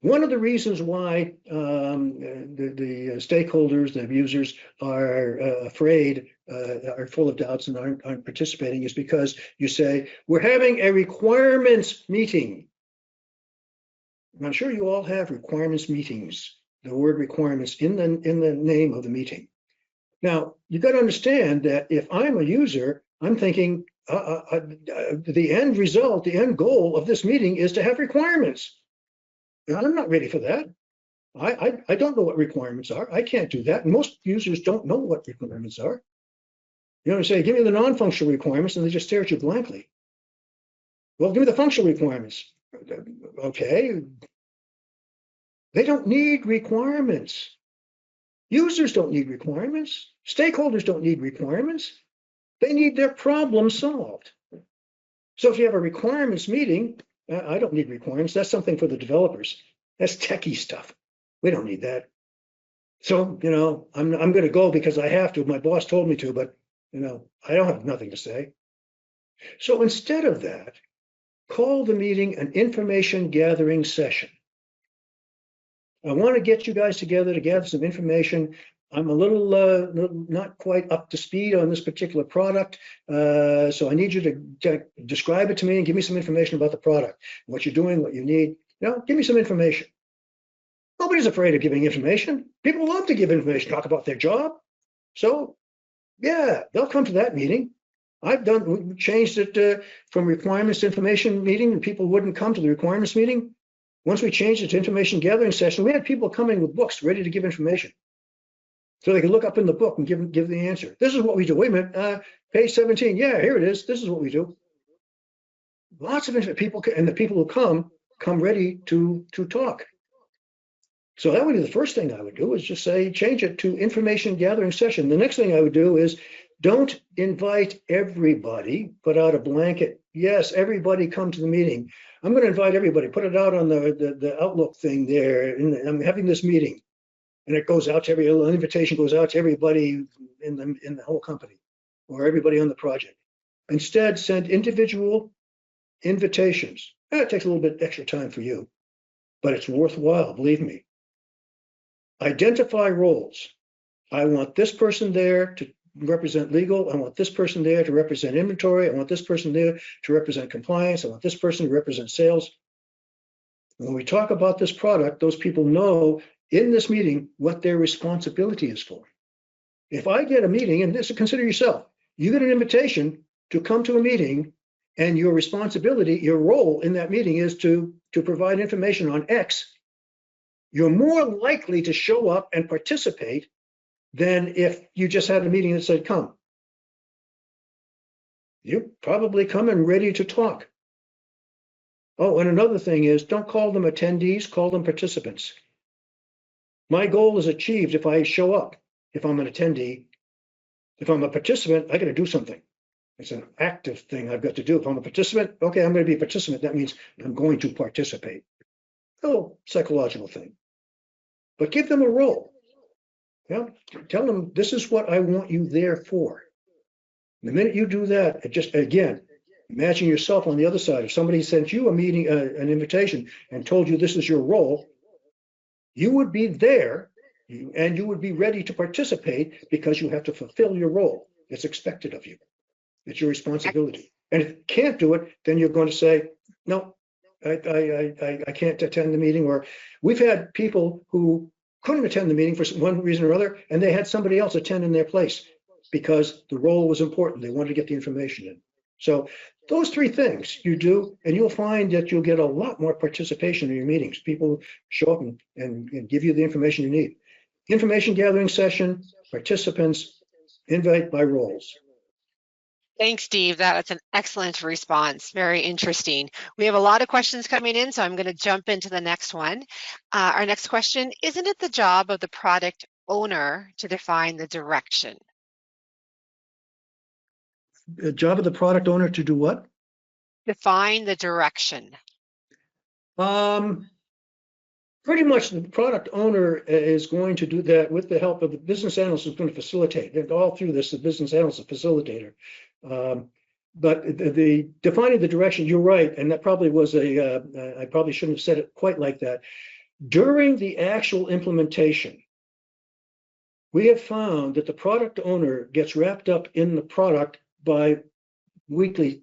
One of the reasons why the stakeholders, the users are afraid, are full of doubts and aren't participating is because you say, we're having a requirements meeting. And I'm sure you all have requirements meetings, the word requirements in the name of the meeting. Now, you got to understand that if I'm a user, I'm thinking the end result, the end goal of this meeting is to have requirements. And I'm not ready for that. I don't know what requirements are. I can't do that. And most users don't know what requirements are. You know, you say, give me the non-functional requirements, and they just stare at you blankly. Well, give me the functional requirements. Okay. They don't need requirements. Users don't need requirements. Stakeholders don't need requirements. They need their problem solved. So if you have a requirements meeting, I don't need requirements. That's something for the developers. That's techie stuff. We don't need that. So, you know, I'm going to go because I have to. My boss told me to, but, you know, I don't have nothing to say. So instead of that, call the meeting an information gathering session. I want to get you guys together to gather some information. I'm a little not quite up to speed on this particular product, so I need you to describe it to me and give me some information about the product, what you're doing, what you need. You know, give me some information. Nobody's afraid of giving information. People love to give information, talk about their job. So, yeah, they'll come to that meeting. We changed it from requirements to information meeting, and people wouldn't come to the requirements meeting. Once we changed it to information gathering session, we had people coming with books ready to give information. So they could look up in the book and give the answer. This is what we do. Wait a minute, page 17. Yeah, here it is. This is what we do. Lots of people, and the people who come ready to talk. So that would be the first thing I would do is just say, change it to information gathering session. The next thing I would do is don't invite everybody, put out a blanket. Yes, everybody come to the meeting. I'm going to invite everybody, put it out on the Outlook thing there. And I'm having this meeting. And it goes out to an invitation goes out to everybody in the whole company or everybody on the project. Instead, send individual invitations. It takes a little bit extra time for you, but it's worthwhile, believe me. Identify roles. I want this person there to represent legal. I want this person there to represent inventory. I want this person there to represent compliance. I want this person to represent sales. When we talk about this product, those people know in this meeting what their responsibility is for. If I get a meeting, and this, consider yourself, you get an invitation to come to a meeting, and your responsibility, your role in that meeting is to provide information on X, you're more likely to show up and participate than if you just had a meeting that said, come. You're probably coming ready to talk. Oh, and another thing is, don't call them attendees, call them participants. My goal is achieved if I show up, if I'm an attendee. If I'm a participant, I got to do something. It's an active thing I've got to do. If I'm a participant, okay, I'm going to be a participant. That means I'm going to participate. Oh, psychological thing. But give them a role. Yeah, tell them this is what I want you there for. The minute you do that, it just, again, imagine yourself on the other side. If somebody sent you a meeting, an invitation, and told you this is your role, you would be there and you would be ready to participate because you have to fulfill your role. It's expected of you. It's your responsibility. And if you can't do it, then you're going to say, no, I can't attend the meeting. Or we've had people who couldn't attend the meeting for one reason or other, and they had somebody else attend in their place because the role was important. They wanted to get the information in. So those three things you do, and you'll find that you'll get a lot more participation in your meetings. People show up and give you the information you need. Information gathering session, participants, invite by roles. Thanks, Steve. That's an excellent response. Very interesting. We have a lot of questions coming in, so I'm going to jump into the next one. Our next question, isn't it the job of the product owner to define the direction? The job of the product owner to do what? Define the direction. Pretty much the product owner is going to do that with the help of the business analyst who's going to facilitate. And all through this, the business analyst is a facilitator. But the defining the direction, you're right, and that probably was I probably shouldn't have said it quite like that. During the actual implementation, we have found that the product owner gets wrapped up in the product by weekly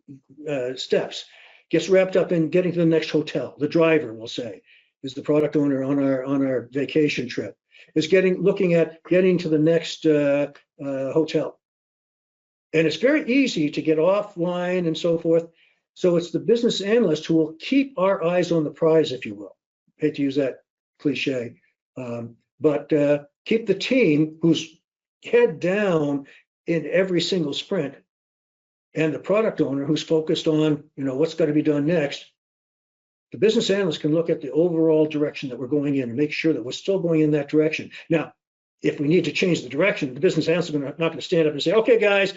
steps, gets wrapped up in getting to the next hotel. The driver, we'll say, is the product owner on our vacation trip, is looking at getting to the next hotel. And it's very easy to get offline and so forth. So it's the business analyst who will keep our eyes on the prize, if you will. I hate to use that cliche, but keep the team who's head down in every single sprint, and the product owner who's focused on, what's got to be done next. The business analyst can look at the overall direction that we're going in and make sure that we're still going in that direction. Now, if we need to change the direction, the business analyst is not going to stand up and say, okay, guys,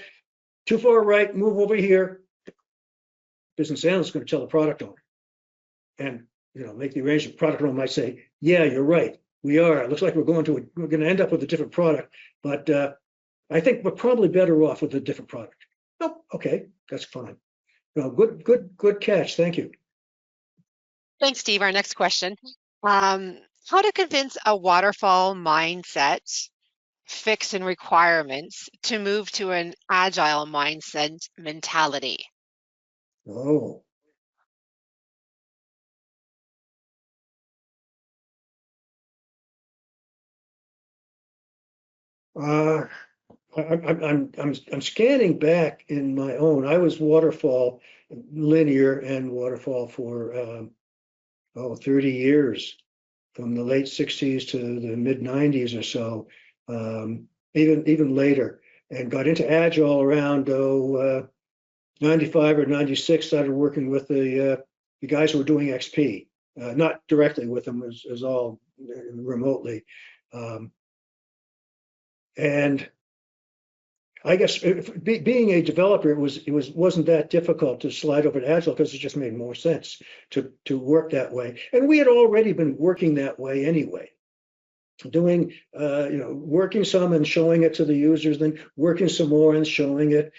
too far right, move over here. Business analyst is going to tell the product owner and, make the arrangement. Product owner might say, yeah, you're right. We are. It looks like we're going to end up with a different product, but I think we're probably better off with a different product. Oh, okay, that's fine. Good catch. Thank you. Thanks, Steve. Our next question. How to convince a waterfall mindset, fix and requirements to move to an agile mindset mentality? Oh. I'm scanning back in my own. I was waterfall, linear and waterfall for 30 years, from the late 60s to the mid 90s or so, even later, and got into agile around 95 or 96. Started working with the guys who were doing XP, not directly with them, as all remotely, and I guess being a developer, it wasn't that difficult to slide over to Agile, because it just made more sense to work that way. And we had already been working that way anyway, doing working some and showing it to the users, then working some more and showing it.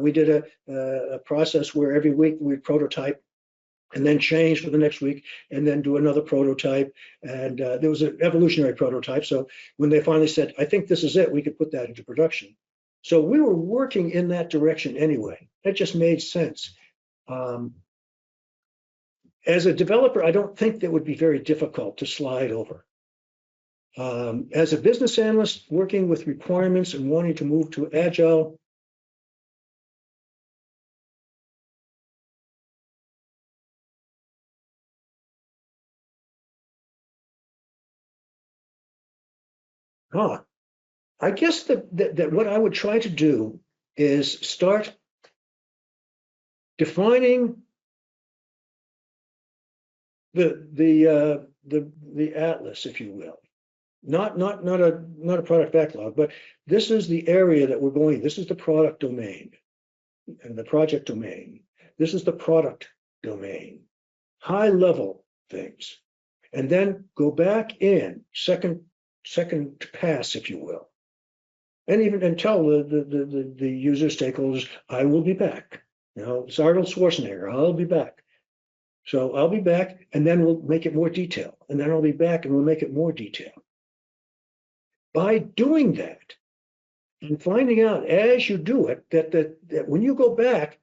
We did a process where every week we'd prototype and then change for the next week, and then do another prototype. And there was an evolutionary prototype. So when they finally said, I think this is it, we could put that into production. So we were working in that direction anyway. That just made sense. As a developer, I don't think that would be very difficult to slide over. As a business analyst working with requirements and wanting to move to Agile, I guess that what I would try to do is start defining the atlas, if you will. Not a product backlog, but this is the area that we're going. This is the product domain and the project domain. This is the product domain. High level things, and then go back in second pass, if you will, and tell the user stakeholders, I will be back. It's Arnold Schwarzenegger. I'll be back. So I'll be back, and then we'll make it more detailed, and then I'll be back, and we'll make it more detailed. By doing that and finding out as you do it that when you go back,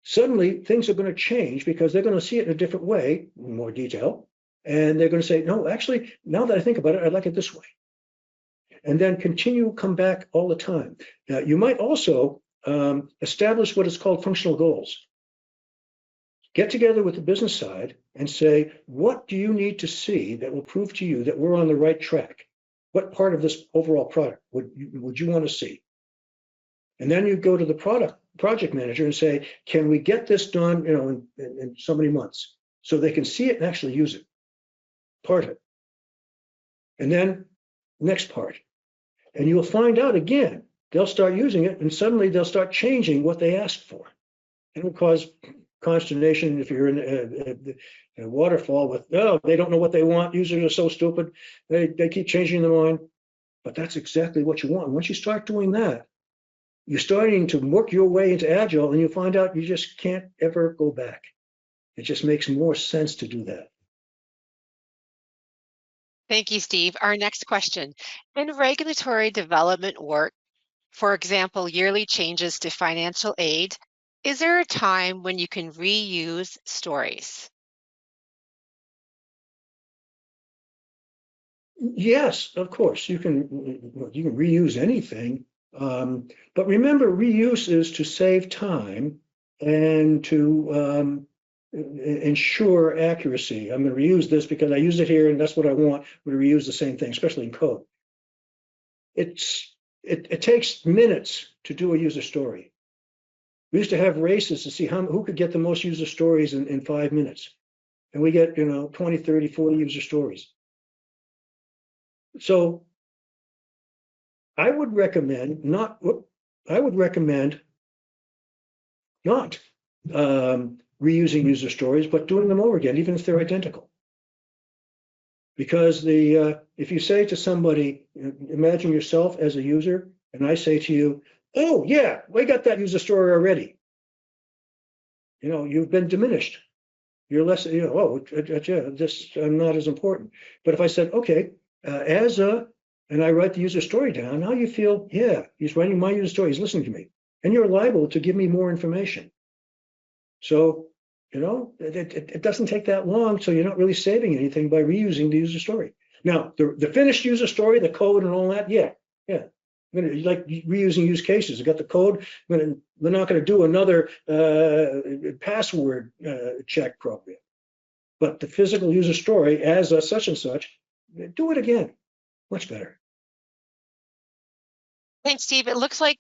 suddenly things are going to change, because they're going to see it in a different way, more detail, and they're going to say, no, actually, now that I think about it, I like it this way. And then come back all the time. Now, you might also establish what is called functional goals. Get together with the business side and say, what do you need to see that will prove to you that we're on the right track? What part of this overall product would you want to see? And then you go to the project manager and say, can we get this done, in so many months, so they can see it and actually use it, part of it. And then next part. And you'll find out again, they'll start using it and suddenly they'll start changing what they asked for. And it will cause consternation if you're in a waterfall with, oh, they don't know what they want. Users are so stupid. They keep changing their mind. But that's exactly what you want. Once you start doing that, you're starting to work your way into agile and you find out you just can't ever go back. It just makes more sense to do that. Thank you, Steve. Our next question. In regulatory development work, for example, yearly changes to financial aid, is there a time when you can reuse stories? Yes, of course, you can reuse anything. But remember, reuse is to save time and to ensure accuracy. I'm going to reuse this because I use it here and that's what I want. I'm going to reuse the same thing, especially in code. It takes minutes to do a user story. We used to have races to see who could get the most user stories in 5 minutes. And we get, 20, 30, 40 user stories. So I would recommend not reusing user stories, but doing them over again, even if they're identical. Because if you say to somebody, imagine yourself as a user, and I say to you, oh yeah, we got that user story already. You've been diminished. You're less, this I'm not as important. But if I said, okay, and I write the user story down, now you feel, yeah, he's writing my user story, he's listening to me. And you're liable to give me more information. So, it doesn't take that long, so you're not really saving anything by reusing the user story. Now, the finished user story, the code and all that, yeah. Like reusing use cases. I got the code. We're not going to do another password check program. But the physical user story as a such and such, do it again. Much better. Thanks, Steve. It looks like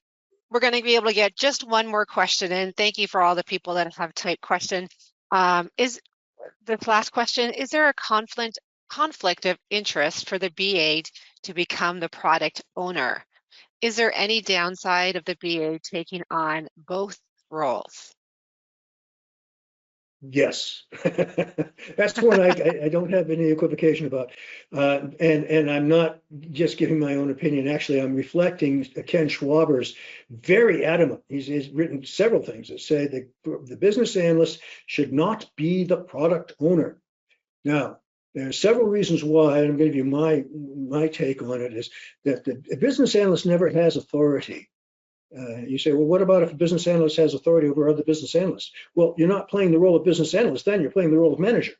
we're going to be able to get just one more question in. Thank you for all the people that have typed question. Is this last question, is there a conflict of interest for the BA to become the product owner? Is there any downside of the BA taking on both roles? Yes, that's one I don't have any equivocation about, and I'm not just giving my own opinion. Actually, I'm reflecting Ken Schwaber's very adamant. He's written several things that say that the business analyst should not be the product owner. Now, there are several reasons why, and I'm going to give you my take on it. Is that the business analyst never has authority. You say, well, what about if a business analyst has authority over other business analysts? Well, you're not playing the role of business analyst, then you're playing the role of manager.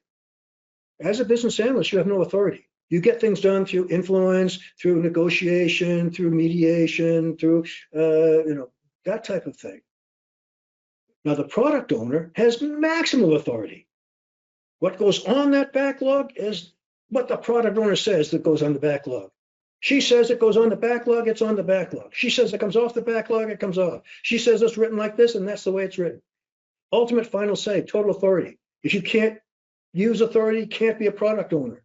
As a business analyst, you have no authority. You get things done through influence, through negotiation, through mediation, through that type of thing. Now, the product owner has maximum authority. What goes on that backlog is what the product owner says that goes on the backlog. She says it goes on the backlog, it's on the backlog. She says it comes off the backlog, it comes off. She says it's written like this, and that's the way it's written. Ultimate final say, total authority. If you can't use authority, you can't be a product owner.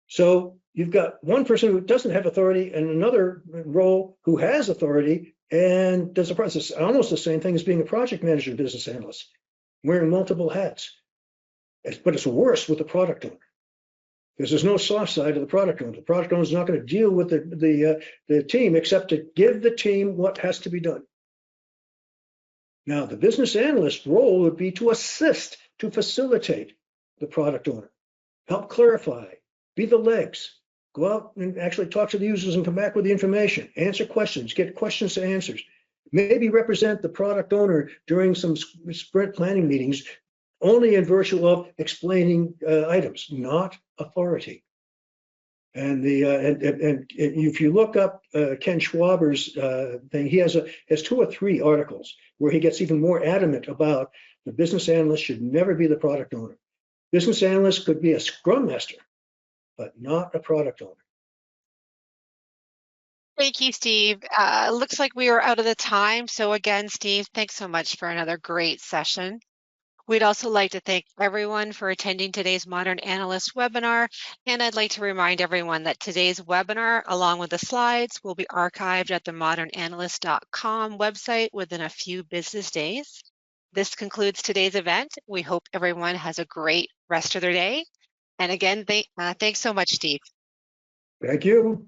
So you've got one person who doesn't have authority and another role who has authority and does a process. Almost the same thing as being a project manager and business analyst, wearing multiple hats. But it's worse with the product owner. Because there's no soft side of the product owner. The product owner is not going to deal with the team except to give the team what has to be done. Now, the business analyst role would be to assist, to facilitate the product owner, help clarify, be the legs, go out and actually talk to the users and come back with the information, answer questions, get questions to answers, maybe represent the product owner during some sprint planning meetings, only in virtue of explaining items, not authority. And if you look up Ken Schwaber's thing, he has 2 or 3 articles where he gets even more adamant about the business analyst should never be the product owner. Business analyst could be a scrum master, but not a product owner. Thank you, Steve. Looks like we are out of the time. So again, Steve, thanks so much for another great session. We'd also like to thank everyone for attending today's Modern Analyst webinar. And I'd like to remind everyone that today's webinar, along with the slides, will be archived at the ModernAnalyst.com website within a few business days. This concludes today's event. We hope everyone has a great rest of their day. And again, thanks so much, Steve. Thank you.